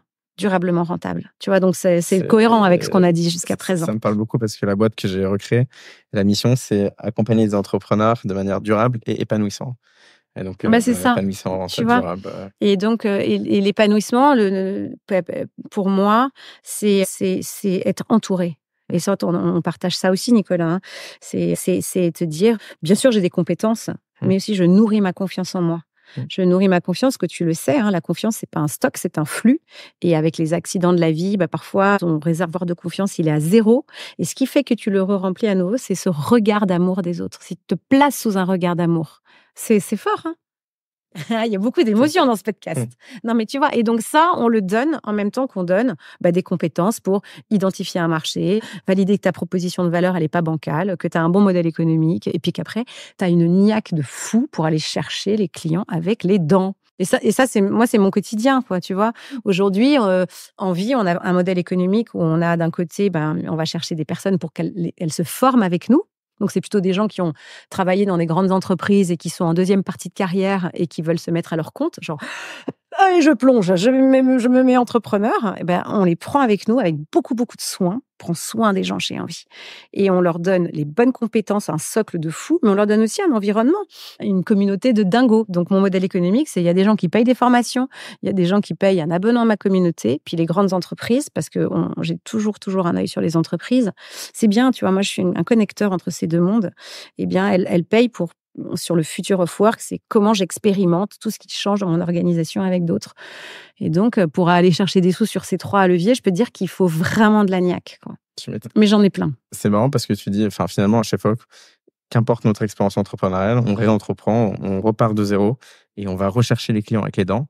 rentable. Tu vois, donc c'est cohérent avec ce qu'on a dit jusqu'à présent. Ça me parle beaucoup parce que la boîte que j'ai recréée, la mission, c'est accompagner les entrepreneurs de manière durable et épanouissante. Et donc, c'est ça. Épanouissant, tu vois. Durable. Et donc, et l'épanouissement, pour moi, c'est être entouré. Et ça, on partage ça aussi, Nicolas. Hein. C'est te dire, bien sûr, j'ai des compétences, mais aussi je nourris ma confiance en moi. Je nourris ma confiance, que tu le sais, la confiance, c'est pas un stock, c'est un flux. Et avec les accidents de la vie, parfois, ton réservoir de confiance, il est à 0. Et ce qui fait que tu le remplis à nouveau, c'est ce regard d'amour des autres. Si tu te places sous un regard d'amour, c'est fort, hein. Il y a beaucoup d'émotions dans ce podcast. Non, mais tu vois, et donc ça, on le donne en même temps qu'on donne des compétences pour identifier un marché, valider que ta proposition de valeur, elle n'est pas bancale, que tu as un bon modèle économique, et puis qu'après, tu as une niaque de fou pour aller chercher les clients avec les dents. Et ça, c'est mon quotidien, quoi, tu vois. Aujourd'hui, Envie, on a un modèle économique où on a d'un côté, on va chercher des personnes pour qu'elles se forment avec nous. Donc, c'est plutôt des gens qui ont travaillé dans des grandes entreprises et qui sont en deuxième partie de carrière et qui veulent se mettre à leur compte. Genre, allez, je plonge, je me mets entrepreneur. Et on les prend avec nous avec beaucoup de soin. On prend soin des gens chez Envie. Et on leur donne les bonnes compétences, un socle de fou, mais on leur donne aussi un environnement, une communauté de dingos. Donc, mon modèle économique, c'est il y a des gens qui payent des formations, il y a des gens qui payent un abonnement à ma communauté, puis les grandes entreprises, parce que j'ai toujours un œil sur les entreprises. C'est bien, tu vois, moi, je suis un connecteur entre ces deux mondes. Eh bien, elles payent sur le Future of Work, c'est comment j'expérimente tout ce qui change dans mon organisation avec d'autres. Et donc, pour aller chercher des sous sur ces 3 leviers, je peux te dire qu'il faut vraiment de la niaque, quoi. Mais j'en ai plein. C'est marrant parce que tu dis, finalement, à chaque fois, qu'importe notre expérience entrepreneuriale, on réentreprend, on repart de zéro et on va rechercher les clients avec les dents.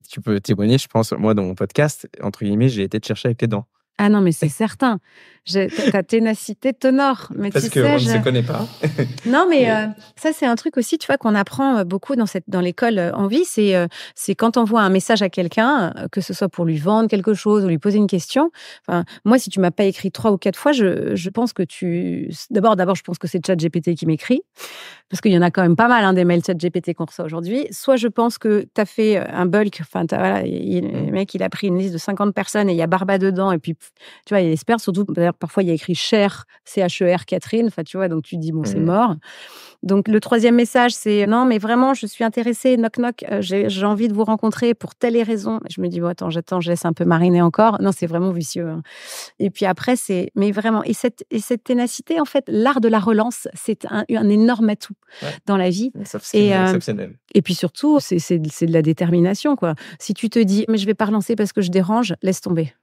Tu peux témoigner, je pense, moi, dans mon podcast, entre guillemets, j'ai été te chercher avec les dents. Ah non, mais c'est certain. Ta ténacité t'honore. Mais parce qu'on ne se connaît pas. Non, mais ça, c'est un truc aussi, tu vois, qu'on apprend beaucoup dans l'école en vie. C'est quand on voit un message à quelqu'un, que ce soit pour lui vendre quelque chose ou lui poser une question. Enfin, moi, si tu m'as pas écrit 3 ou 4 fois, je pense que D'abord, je pense que c'est ChatGPT qui m'écrit. Parce qu'il y en a quand même pas mal, des mails ChatGPT qu'on reçoit aujourd'hui. Soit je pense que tu as fait un bulk. Enfin, le mec, il a pris une liste de 50 personnes et il y a Barba dedans. Et puis, tu vois, il espère surtout. D'ailleurs, parfois, il y a écrit Cher, CHER Catherine. Enfin, tu vois, donc tu te dis, bon, c'est mort. Donc, le 3e message, c'est non, mais vraiment, je suis intéressée, knock knock, j'ai envie de vous rencontrer pour telle raison. Je me dis, bon, attends, je laisse un peu mariner encore. Non, c'est vraiment vicieux. Hein. Et puis après, mais vraiment, et cette ténacité, en fait, l'art de la relance, c'est un énorme atout dans la vie. C'est exceptionnel. Et puis surtout, c'est de la détermination, quoi. Si tu te dis, mais je vais pas relancer parce que je dérange, laisse tomber.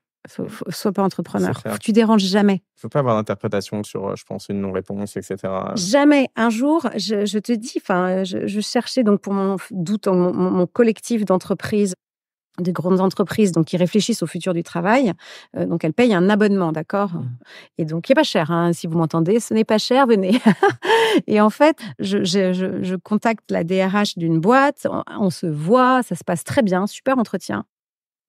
Sois pas entrepreneur. Tu déranges jamais. Il ne faut pas avoir d'interprétation sur, je pense, une non-réponse, etc. Jamais. Un jour, je te dis, je cherchais donc pour mon collectif d'entreprises, des grandes entreprises donc qui réfléchissent au futur du travail. Donc, elles payent un abonnement, d'accord ? Et donc, qui n'est pas cher. Hein, si vous m'entendez, ce n'est pas cher, venez. Et en fait, je contacte la DRH d'une boîte, on se voit, ça se passe très bien, super entretien.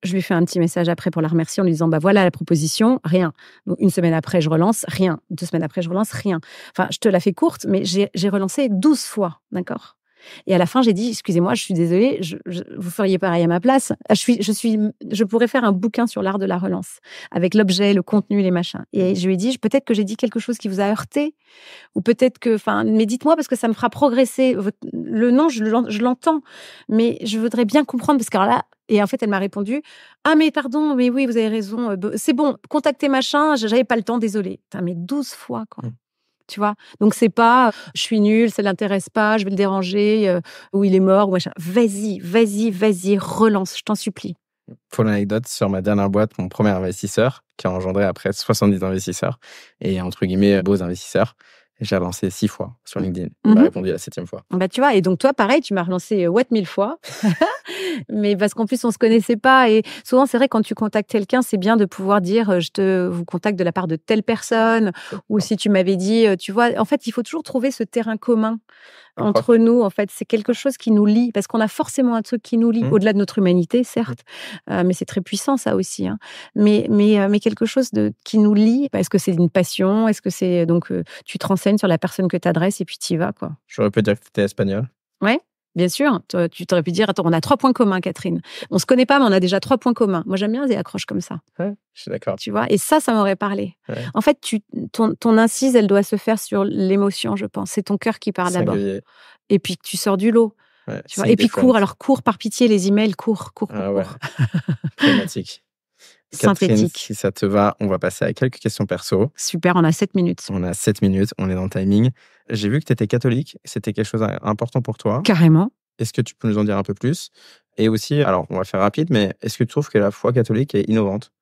Je lui fais un petit message après pour la remercier en lui disant, voilà la proposition, rien. Donc, 1 semaine après, je relance, rien. 2 semaines après, je relance, rien. Enfin, je te la fais courte, mais j'ai relancé 12 fois, d'accord ? Et à la fin, j'ai dit, excusez-moi, je suis désolée, vous feriez pareil à ma place. Je pourrais faire un bouquin sur l'art de la relance, avec l'objet, le contenu, les machins. Et je lui ai dit, peut-être que j'ai dit quelque chose qui vous a heurté, ou peut-être mais dites-moi parce que ça me fera progresser. Le non, je l'entends, mais je voudrais bien comprendre parce que alors là, et en fait, elle m'a répondu, ah mais pardon, mais oui, vous avez raison, c'est bon, contactez machin, j'avais pas le temps, désolée. Putain, mais 12 fois, quoi. Tu vois, donc c'est pas je suis nulle, ça l'intéresse pas, je vais le déranger, ou il est mort, ou machin. Vas-y, relance, je t'en supplie. Pour l'anecdote, sur ma dernière boîte, mon premier investisseur, qui a engendré après 70 investisseurs, et entre guillemets, beaux investisseurs, j'ai relancé 6 fois sur LinkedIn. Il m'a répondu la 7e fois. Bah, tu vois, et donc toi, pareil, tu m'as relancé 1000 fois. Mais parce qu'en plus, on ne se connaissait pas. Et souvent, c'est vrai, quand tu contactes quelqu'un, c'est bien de pouvoir dire vous contacte de la part de telle personne. Ou si tu m'avais dit, tu vois, en fait, il faut toujours trouver ce terrain commun entre nous. En fait, c'est quelque chose qui nous lie. Parce qu'on a forcément un truc qui nous lie, au-delà de notre humanité, certes. Mais c'est très puissant, ça aussi. Hein. Mais quelque chose qui nous lie. Est-ce que c'est une passion ? Est-ce que c'est. Donc, tu te renseignes sur la personne que tu adresses et puis tu y vas, quoi. J'aurais pu dire que tu étais espagnole. Ouais. Bien sûr, tu t'aurais pu dire, attends, on a 3 points communs, Catherine. On se connaît pas, mais on a déjà 3 points communs. Moi, j'aime bien les accroches comme ça. Ouais, je suis d'accord. Tu vois, et ça m'aurait parlé. Ouais. En fait, ton incise, elle doit se faire sur l'émotion, je pense. C'est ton cœur qui parle d'abord. Et puis, tu sors du lot. Ouais, tu vois. Et puis, cours par pitié, les emails, cours. Ouais. Problématique. Catherine, si ça te va, on va passer à quelques questions perso. Super, on a 7 minutes. On a 7 minutes, on est dans le timing. J'ai vu que tu étais catholique, c'était quelque chose d'important pour toi. Carrément. Est-ce que tu peux nous en dire un peu plus ? Et aussi, alors on va faire rapide, mais est-ce que tu trouves que la foi catholique est innovante ?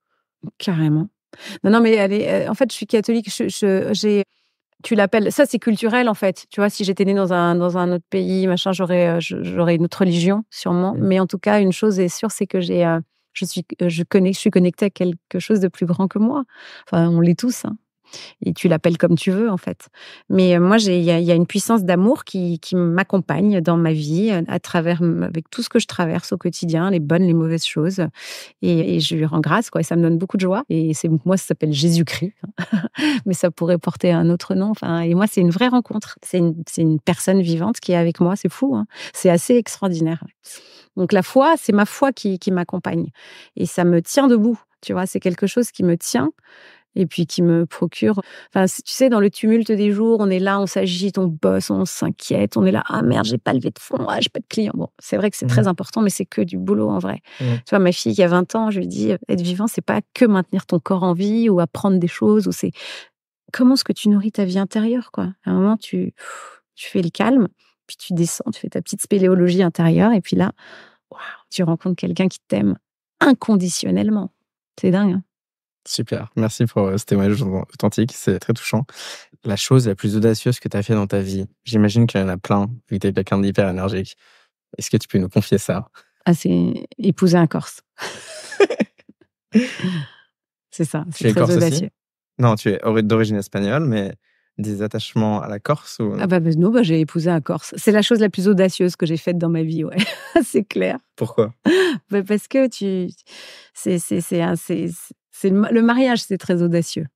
Carrément. Non, mais en fait, je suis catholique, tu l'appelles, ça c'est culturel en fait. Tu vois, si j'étais née dans un autre pays, machin, j'aurais une autre religion sûrement. Mais en tout cas, une chose est sûre, c'est que je suis connectée à quelque chose de plus grand que moi. Enfin, on l'est tous. Hein. Et tu l'appelles comme tu veux, en fait. Mais moi, il y a une puissance d'amour qui m'accompagne dans ma vie, avec tout ce que je traverse au quotidien, les bonnes, les mauvaises choses. Et je lui rends grâce, quoi. Et ça me donne beaucoup de joie. Et moi, ça s'appelle Jésus-Christ. Mais ça pourrait porter un autre nom. Enfin, et moi, c'est une vraie rencontre. C'est une personne vivante qui est avec moi. C'est fou. Hein. C'est assez extraordinaire. Donc, la foi, c'est ma foi qui m'accompagne. Et ça me tient debout. Tu vois, c'est quelque chose qui me tient. Et puis qui me procure... Enfin, tu sais, dans le tumulte des jours, on est là, on s'agite, on bosse, on s'inquiète, on est là, ah merde, j'ai pas levé de fonds, j'ai pas de clients. Bon, c'est vrai que c'est très important, mais c'est que du boulot en vrai. Tu vois, ma fille qui a 20 ans, je lui dis, être vivant, c'est pas que maintenir ton corps en vie ou apprendre des choses, ou c'est comment est-ce que tu nourris ta vie intérieure, quoi. À un moment, tu fais le calme, puis tu descends, tu fais ta petite spéléologie intérieure, et puis là, tu rencontres quelqu'un qui t'aime inconditionnellement. C'est dingue, hein. Super, merci pour ce témoignage authentique, c'est très touchant. La chose la plus audacieuse que tu as fait dans ta vie, j'imagine qu'il y en a plein, vu que tu es quelqu'un d'hyper énergique. Est-ce que tu peux nous confier ça ? Ah, c'est épouser un Corse. C'est ça, c'est très audacieux. Aussi non, tu es d'origine espagnole, mais des attachements à la Corse ou... Ah non, j'ai épousé un Corse. C'est la chose la plus audacieuse que j'ai faite dans ma vie, ouais. C'est clair. Pourquoi? Parce que le mariage, c'est très audacieux.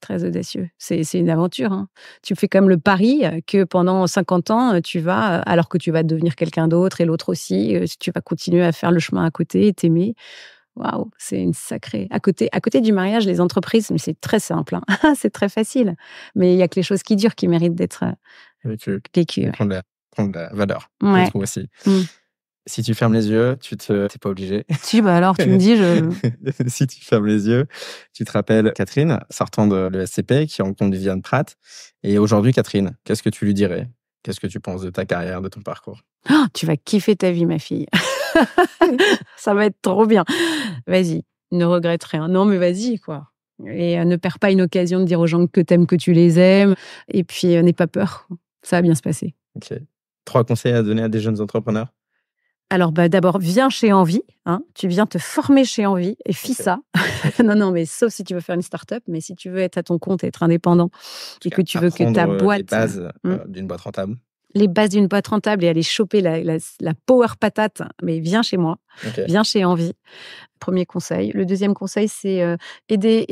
Très audacieux. C'est une aventure. Hein. Tu fais comme le pari que pendant 50 ans, tu vas, alors que tu vas devenir quelqu'un d'autre et l'autre aussi, tu vas continuer à faire le chemin à côté et t'aimer. Waouh, c'est une sacrée. À côté du mariage, les entreprises, mais c'est très simple. Hein. C'est très facile. Mais il y a que les choses qui durent qui méritent d'être vécues. Prendre la valeur, je trouve aussi. Si tu fermes les yeux, t'es pas obligé. Si, alors tu me dis, Si tu fermes les yeux, tu te rappelles Catherine, sortant de l'ESCP, qui rencontre Viviane Pratt. Et aujourd'hui, Catherine, qu'est-ce que tu lui dirais? Qu'est-ce que tu penses de ta carrière, de ton parcours? Oh, tu vas kiffer ta vie, ma fille. Ça va être trop bien. Vas-y, ne regrette rien. Non, mais vas-y, quoi. Et ne perds pas une occasion de dire aux gens que t'aimes, que tu les aimes. Et puis, n'aie pas peur. Ça va bien se passer. Ok. 3 conseils à donner à des jeunes entrepreneurs? Alors, d'abord, viens chez Envie. Hein. Tu viens te former chez Envie et fis ça. non, mais sauf si tu veux faire une start-up. Mais si tu veux être à ton compte et être indépendant et que tu veux que ta boîte... les bases d'une boîte rentable. Les bases d'une boîte rentable et aller choper la power patate, mais viens chez moi, viens chez Envie. Premier conseil. Le deuxième conseil, c'est aider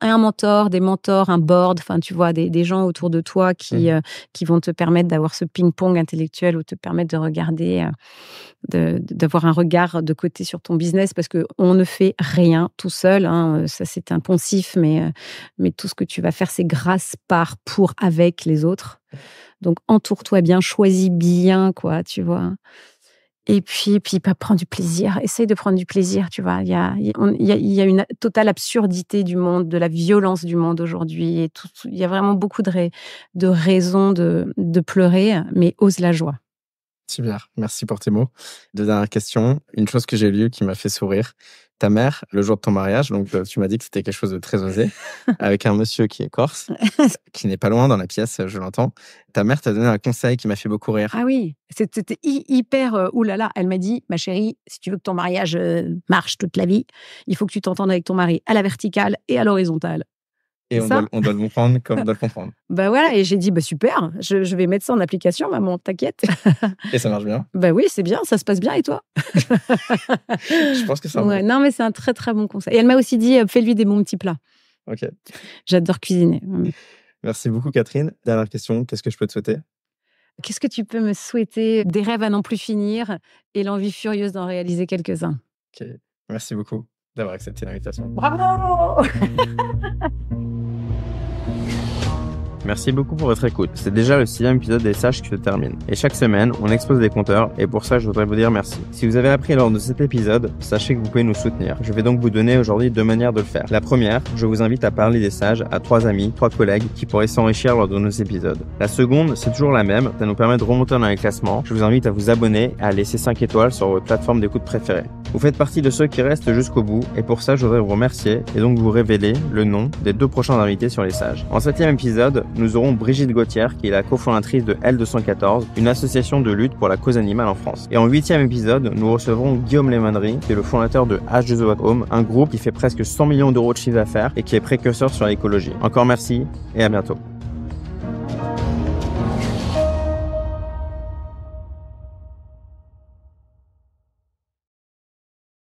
un mentor, des mentors, un board, enfin, tu vois, des gens autour de toi qui vont te permettre d'avoir ce ping-pong intellectuel ou te permettre de regarder, d'avoir un regard de côté sur ton business parce qu'on ne fait rien tout seul. Hein, ça, c'est un poncif, mais tout ce que tu vas faire, c'est grâce, par, pour, avec les autres. Donc, entoure-toi bien, choisis bien, quoi, tu vois. Et puis prends du plaisir. Essaye de prendre du plaisir, tu vois. Il y a une totale absurdité du monde, de la violence du monde aujourd'hui. Et il y a vraiment beaucoup de raisons de pleurer, mais ose la joie. Super, merci pour tes mots. 2 dernières questions. Une chose que j'ai lue qui m'a fait sourire. Ta mère, le jour de ton mariage, donc tu m'as dit que c'était quelque chose de très osé, avec un monsieur qui est corse, qui n'est pas loin dans la pièce, je l'entends. Ta mère t'a donné un conseil qui m'a fait beaucoup rire. Ah oui, c'était hyper oulala. Elle m'a dit, ma chérie, si tu veux que ton mariage marche toute la vie, il faut que tu t'entendes avec ton mari à la verticale et à l'horizontale. Et on doit le comprendre comme on doit le comprendre. Voilà, et j'ai dit, super, je vais mettre ça en application, maman, t'inquiète. Et ça marche bien? Oui, c'est bien, ça se passe bien, et toi? Je pense que ça va. Non, mais c'est un très, très bon conseil. Et elle m'a aussi dit, fais-lui des bons petits plats. Ok. J'adore cuisiner. Merci beaucoup, Catherine. Dernière question, qu'est-ce que je peux te souhaiter? Qu'est-ce que tu peux me souhaiter? Des rêves à n'en plus finir et l'envie furieuse d'en réaliser quelques-uns. Ok, merci beaucoup d'avoir accepté l'invitation. Bravo! Merci beaucoup pour votre écoute. C'est déjà le 6e épisode des Sages qui se termine. Et chaque semaine, on expose des compteurs et pour ça, je voudrais vous dire merci. Si vous avez appris lors de cet épisode, sachez que vous pouvez nous soutenir. Je vais donc vous donner aujourd'hui 2 manières de le faire. La première, je vous invite à parler des Sages à 3 amis, 3 collègues qui pourraient s'enrichir lors de nos épisodes. La seconde, c'est toujours la même, ça nous permet de remonter dans les classements. Je vous invite à vous abonner et à laisser 5 étoiles sur votre plateforme d'écoute préférée. Vous faites partie de ceux qui restent jusqu'au bout et pour ça, je voudrais vous remercier et donc vous révéler le nom des 2 prochains invités sur les Sages. En 7e épisode, nous aurons Brigitte Gauthier, qui est la cofondatrice de L214, une association de lutte pour la cause animale en France. Et en 8e épisode, nous recevrons Guillaume Lemannery, qui est le fondateur de H2O at Home, un groupe qui fait presque 100 millions d'euros de chiffre d'affaires et qui est précurseur sur l'écologie. Encore merci et à bientôt.